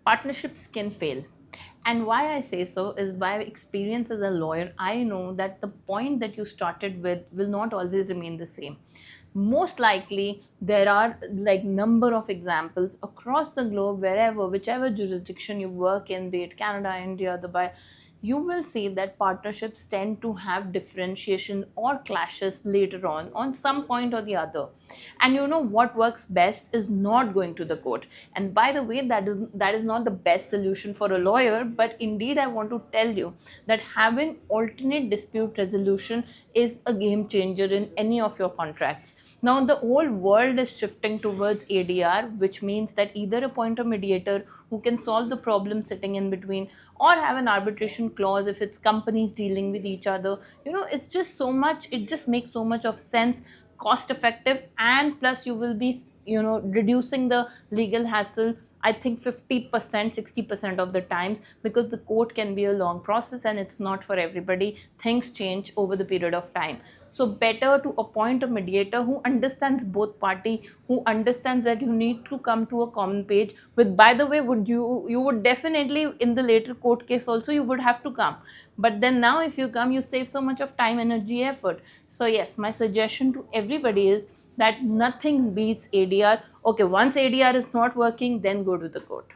Partnerships can fail. And why I say so is by experience as a lawyer, I know that the point that you started with will not always remain the same. Most likely, there are like number of examples across the globe, wherever, whichever jurisdiction you work in, be it Canada, India, Dubai, you will see that partnerships tend to have differentiation or clashes later on some point or the other. And you know what works best is not going to the court. And by the way, that is not the best solution for a lawyer, but indeed I want to tell you that having alternate dispute resolution is a game changer in any of your contracts. Now the whole world is shifting towards ADR, which means that either appoint a mediator who can solve the problem sitting in between, or have an arbitration clause if it's companies dealing with each other. It's just so much, it just makes so much of sense, cost effective, and plus you will be reducing the legal hassle, I think 50%, 60% of the times, because the court can be a long process and it's not for everybody. Things change over the period of time. So better to appoint a mediator who understands both party, who understands that you need to come to a common page with. By the way, you would definitely in the later court case also you would have to come, but then now if you come, you save so much of time, energy, effort. So yes, my suggestion to everybody is that nothing beats ADR. Okay, once ADR is not working, then go to the court.